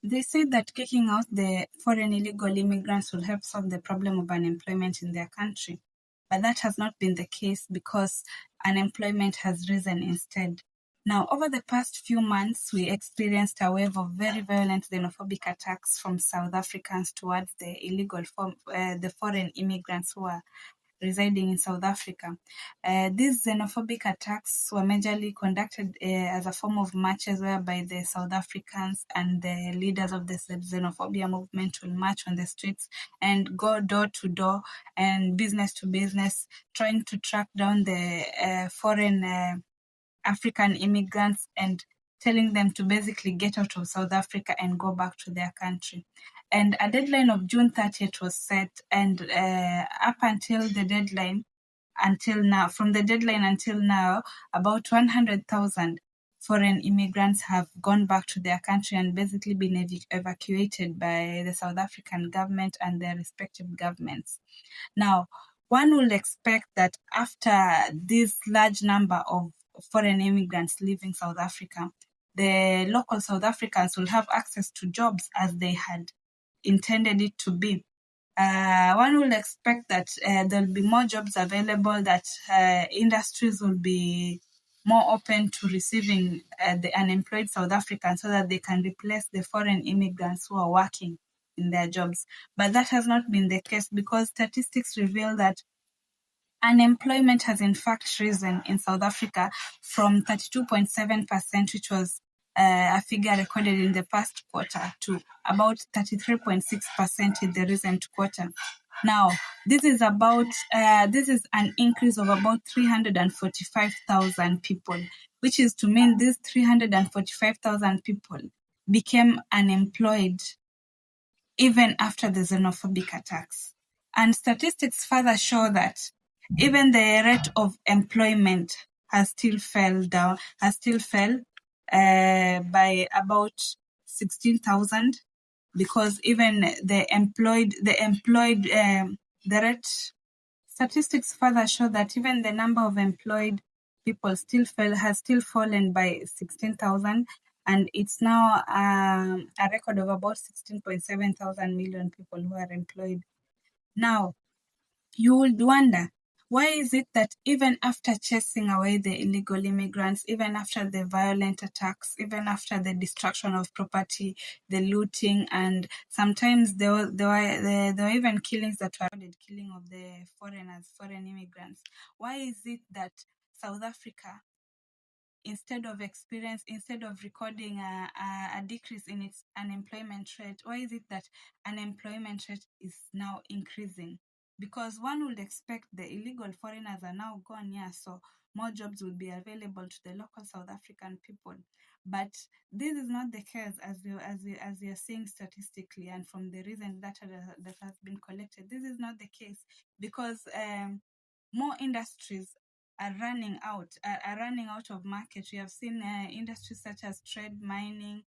They said that kicking out the foreign illegal immigrants will help solve the problem of unemployment in their country. But that has not been the case because unemployment has risen instead. Now, over the past few months, we experienced a wave of very violent xenophobic attacks from South Africans towards the foreign immigrants who are residing in South Africa. These xenophobic attacks were majorly conducted as a form of marches whereby the South Africans and the leaders of the xenophobia movement will march on the streets and go door to door and business to business, trying to track down the foreign African immigrants and telling them to basically get out of South Africa and go back to their country. And a deadline of June 30th was set, and up until the deadline, from the deadline until now, about 100,000 foreign immigrants have gone back to their country and basically been evacuated by the South African government and their respective governments. Now, one would expect that after this large number of foreign immigrants leaving South Africa, the local South Africans will have access to jobs as they had intended it to be. One will expect that there'll be more jobs available, that industries will be more open to receiving the unemployed South Africans so that they can replace the foreign immigrants who are working in their jobs. But that has not been the case because statistics reveal that unemployment has in fact risen in South Africa from 32.7%, which was a figure recorded in the first quarter, to about 33.6% in the recent quarter. Now, this is an increase of about 345,000 people, which is to mean these 345,000 people became unemployed even after the xenophobic attacks. And statistics further show that even the rate of employment has still fell by about 16,000, because even the rate, statistics further show that even the number of employed people has still fallen by 16,000, and it's now a record of about 16.7 thousand million people who are employed. Now, you would wonder, why is it that even after chasing away the illegal immigrants, even after the violent attacks, even after the destruction of property, the looting, and sometimes there were even killings that were killing of the foreign immigrants, why is it that South Africa, instead of recording a decrease in its unemployment rate, why is it that unemployment rate is now increasing? Because one would expect the illegal foreigners are now gone, so more jobs will be available to the local South African people. But this is not the case, as we are seeing statistically, and from the recent data that has been collected. This is not the case because more industries are running out of market. We have seen industries such as trade, mining,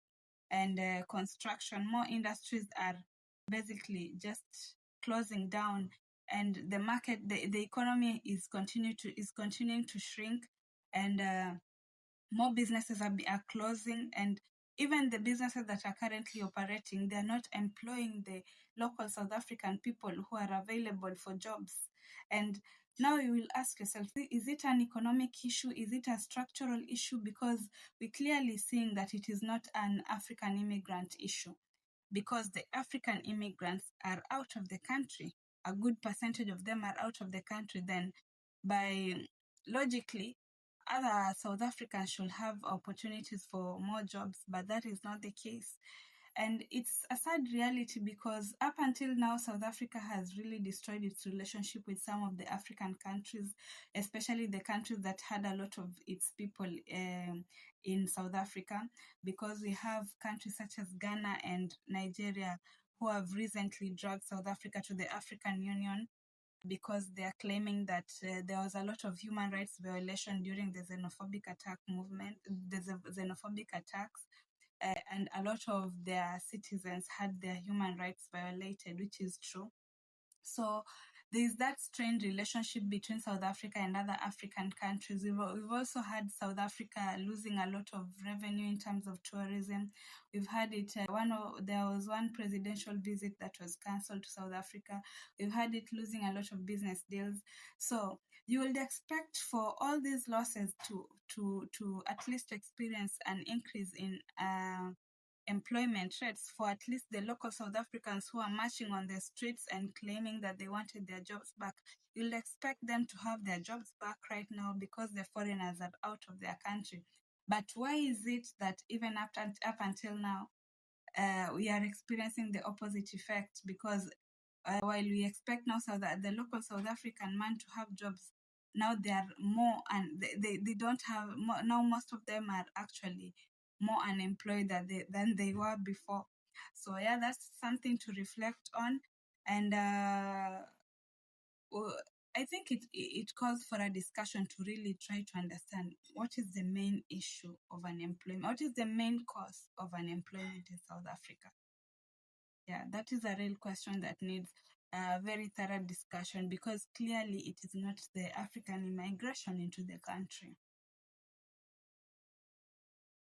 and construction. More industries are basically just closing down, and the market, the economy is continuing to shrink, and more businesses are closing, and even the businesses that are currently operating, they're not employing the local South African people who are available for jobs. And now you will ask yourself, is it an economic issue? Is it a structural issue? Because we're clearly seeing that it is not an African immigrant issue, because the African immigrants are out of the country. A good percentage of them are out of the country. Then, by logically, other South Africans should have opportunities for more jobs, but that is not the case. And it's a sad reality because up until now, South Africa has really destroyed its relationship with some of the African countries, especially the countries that had a lot of its people in South Africa, because we have countries such as Ghana and Nigeria who have recently dragged South Africa to the African Union because they are claiming that there was a lot of human rights violation during the xenophobic attacks, and a lot of their citizens had their human rights violated, which is true. So there's that strained relationship between South Africa and other African countries. We've also had South Africa losing a lot of revenue in terms of tourism. We've had it, there was one presidential visit that was cancelled to South Africa. We've had it losing a lot of business deals. So you would expect for all these losses to at least experience an increase in employment rates for at least the local South Africans who are marching on the streets and claiming that they wanted their jobs back. You'll expect them to have their jobs back right now because the foreigners are out of their country. But why is it that even up until now, we are experiencing the opposite effect? Because while we expect now the local South African man to have jobs, now they are more, and they don't have more, now most of them are actually more unemployed than they were before. So yeah, that's something to reflect on. And I think it calls for a discussion to really try to understand what is the main issue of unemployment, what is the main cause of unemployment in South Africa. Yeah, that is a real question that needs a very thorough discussion, because clearly it is not the African immigration into the country.